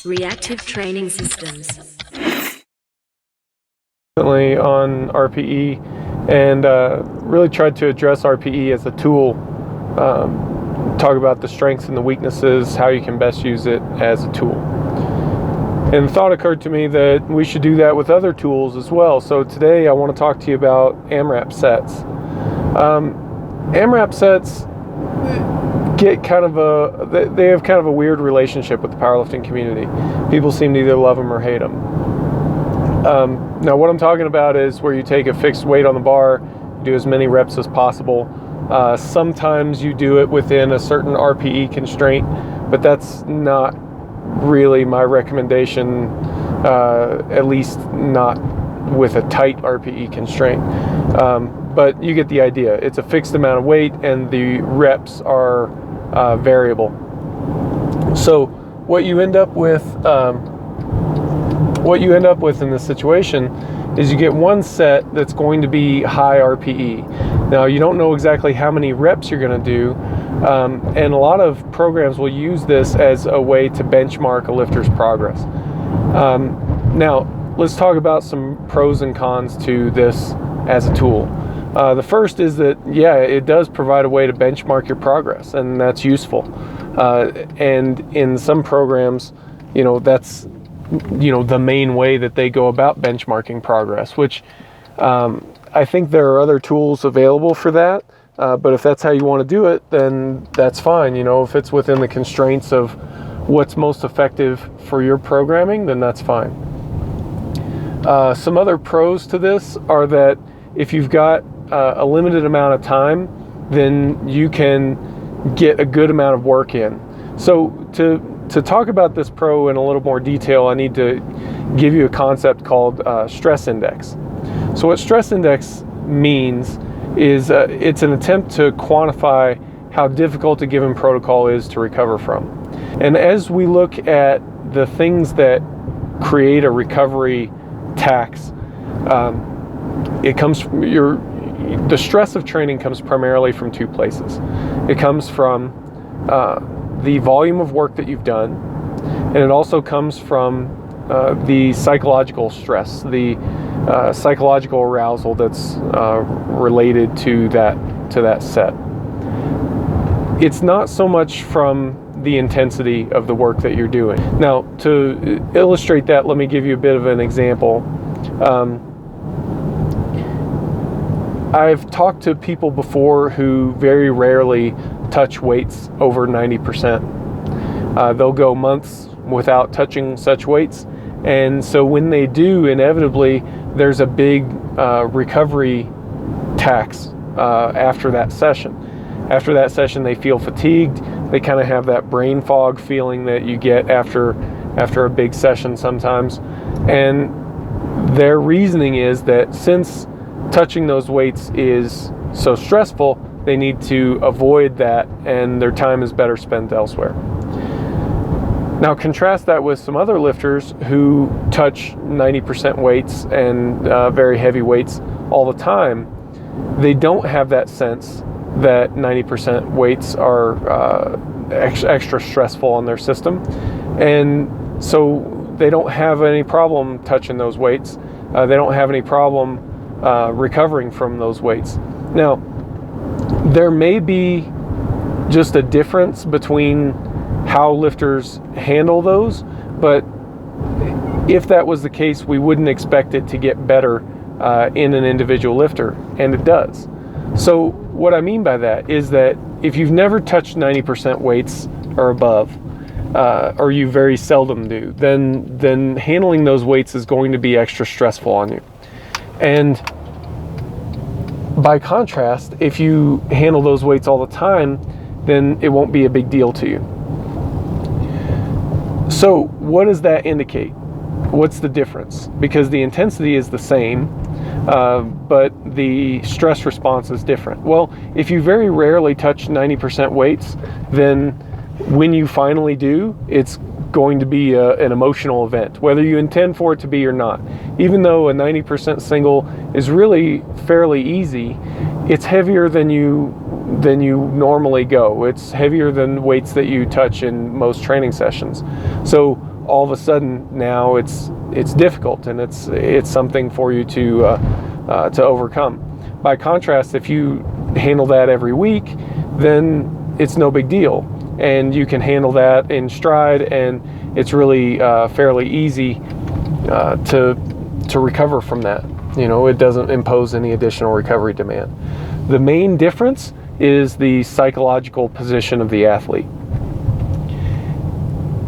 Reactive training systems. On RPE, and really tried to address RPE as a tool, talk about the strengths and the weaknesses, how you can best use it as a tool. And the thought occurred to me that we should do that with other tools as well. So today I want to talk to you about AMRAP sets. AMRAP sets get they have kind of a weird relationship with the powerlifting community. People seem to either love them or hate them. Now what I'm talking about is where you take a fixed weight on the bar, do as many reps as possible. Sometimes you do it within a certain RPE constraint, but that's not really my recommendation, at least not with a tight RPE constraint. But you get the idea. It's a fixed amount of weight and the reps are variable. So what you end up with in this situation is you get one set that's going to be high RPE. Now you don't know exactly how many reps you're going to do, and a lot of programs will use this as a way to benchmark a lifter's progress. Now let's talk about some pros and cons to this as a tool. The first is that, yeah, it does provide a way to benchmark your progress, and that's useful. And in some programs, that's the main way that they go about benchmarking progress, which I think there are other tools available for that. But if that's how you want to do it, then that's fine. If it's within the constraints of what's most effective for your programming, then that's fine. Some other pros to this are that if you've got a limited amount of time, then you can get a good amount of work in. So to talk about this pro in a little more detail, I need to give you a concept called stress index. So what stress index means is it's an attempt to quantify how difficult a given protocol is to recover from. And as we look at the things that create a recovery tax, the stress of training comes primarily from two places. It comes from the volume of work that you've done, and it also comes from the psychological stress, the psychological arousal that's related to that set. It's not so much from the intensity of the work that you're doing. Now, to illustrate that, let me give you a bit of an example. I've talked to people before who very rarely touch weights over 90%. They'll go months without touching such weights, and so when they do, inevitably there's a big recovery tax after that session. After that session, they feel fatigued. They kind of have that brain fog feeling that you get after a big session sometimes, and their reasoning is that since touching those weights is so stressful, they need to avoid that, and their time is better spent elsewhere. Now contrast that with some other lifters who touch 90% weights and very heavy weights all the time. They don't have that sense that 90% weights are extra stressful on their system, and so they don't have any problem touching those weights. They don't have any problem recovering from those weights. Now, there may be just a difference between how lifters handle those, but if that was the case, we wouldn't expect it to get better in an individual lifter, and it does. So what I mean by that is that if you've never touched 90% weights or above, or you very seldom do, then handling those weights is going to be extra stressful on you. And by contrast, if you handle those weights all the time, then it won't be a big deal to you. So what does that indicate? What's the difference? Because the intensity is the same, but the stress response is different. Well, if you very rarely touch 90% weights, then when you finally do, it's going to be an emotional event, whether you intend for it to be or not. Even though a 90% single is really fairly easy, it's heavier than you normally go. It's heavier than weights that you touch in most training sessions. So all of a sudden now it's difficult, and it's something for you to overcome. By contrast, if you handle that every week, then it's no big deal, and you can handle that in stride, and it's really fairly easy to recover from that. You know, it doesn't impose any additional recovery demand. The main difference is the psychological position of the athlete.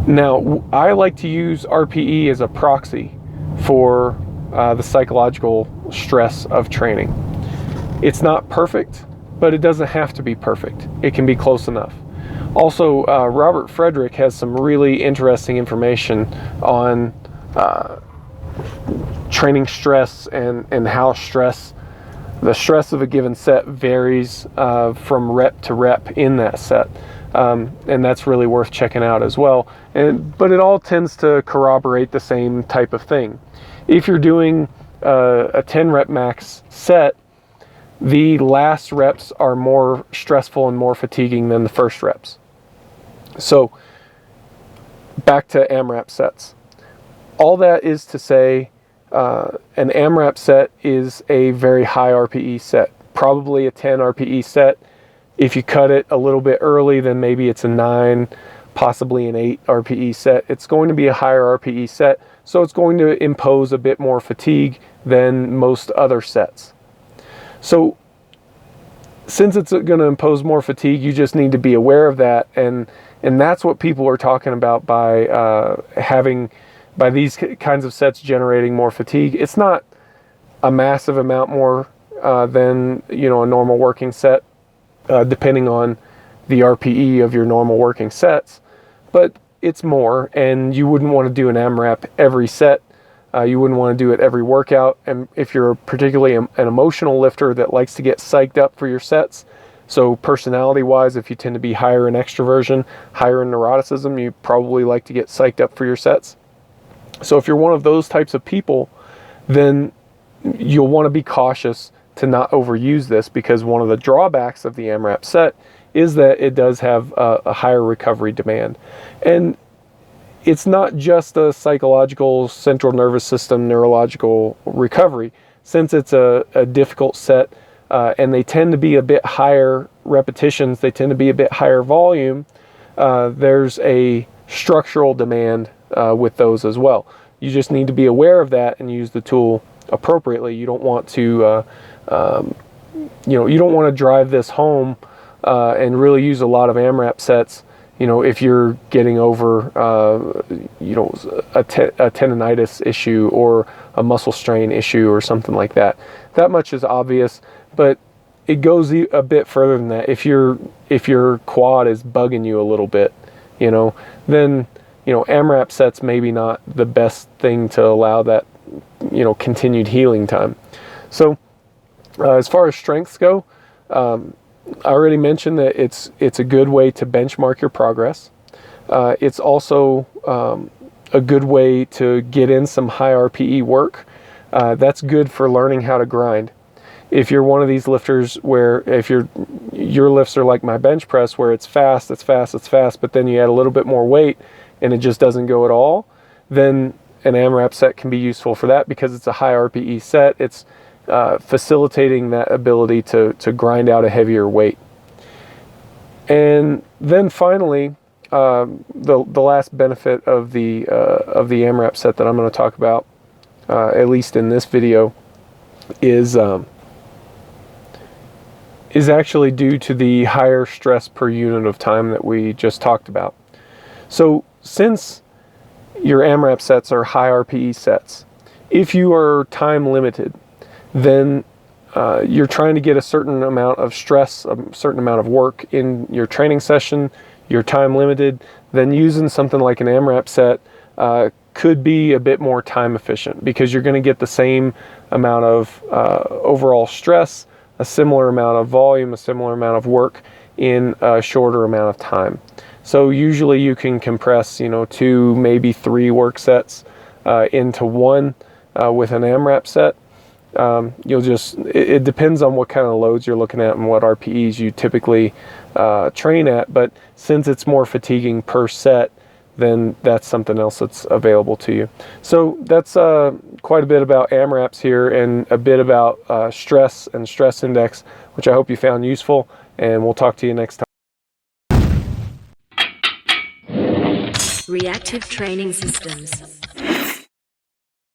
Now, I like to use RPE as a proxy for the psychological stress of training. It's not perfect, but it doesn't have to be perfect. It can be close enough. Also, Robert Frederick has some really interesting information on training stress and how the stress of a given set varies from rep to rep in that set. And that's really worth checking out as well. But it all tends to corroborate the same type of thing. If you're doing a 10 rep max set, the last reps are more stressful and more fatiguing than the first reps. So back to AMRAP sets. All that is to say, an AMRAP set is a very high RPE set, probably a 10 RPE set. If you cut it a little bit early, then maybe it's a 9, possibly an 8 RPE set. It's going to be a higher RPE set, so it's going to impose a bit more fatigue than most other sets. So since it's going to impose more fatigue, you just need to be aware of that, and that's what people are talking about by by these kinds of sets generating more fatigue. It's not a massive amount more than, you know, a normal working set, depending on the RPE of your normal working sets, but it's more, and you wouldn't want to do an AMRAP every set. You wouldn't want to do it every workout. And if you're particularly an emotional lifter that likes to get psyched up for your sets, so personality-wise, if you tend to be higher in extroversion, higher in neuroticism, you probably like to get psyched up for your sets. So if you're one of those types of people, then you'll want to be cautious to not overuse this, because one of the drawbacks of the AMRAP set is that it does have a higher recovery demand. And it's not just a psychological, central nervous system, neurological recovery. Since it's a difficult set, and they tend to be a bit higher repetitions, they tend to be a bit higher volume, there's a structural demand with those as well. You just need to be aware of that and use the tool appropriately. You don't want to you don't want to drive this home and really use a lot of AMRAP sets, you know, if you're getting over a tendonitis issue or a muscle strain issue or something like that. That much is obvious, but it goes a bit further than that. If your quad is bugging you a little bit, you know, then, you know, AMRAP sets maybe not the best thing to allow that, you know, continued healing time. So as far as strengths go, I already mentioned that it's a good way to benchmark your progress. It's also a good way to get in some high RPE work. That's good for learning how to grind. If you're one of these lifters where if your lifts are like my bench press, where it's fast, but then you add a little bit more weight and it just doesn't go at all, then an AMRAP set can be useful for that, because it's a high RPE set. It's facilitating that ability to grind out a heavier weight. And then finally, the last benefit of the AMRAP set that I'm going to talk about, at least in this video, is actually due to the higher stress per unit of time that we just talked about. So since your AMRAP sets are high RPE sets, if you are time limited, then you're trying to get a certain amount of stress, a certain amount of work in your training session, you're time limited, then using something like an AMRAP set could be a bit more time efficient, because you're going to get the same amount of overall stress, a similar amount of volume, a similar amount of work in a shorter amount of time. So usually you can compress, 2, maybe 3 work sets into one with an AMRAP set. It depends on what kind of loads you're looking at and what RPEs you typically train at, but since it's more fatiguing per set, then that's something else that's available to you. So that's quite a bit about AMRAPs here, and a bit about stress and stress index, which I hope you found useful, and we'll talk to you next time. Reactive training systems.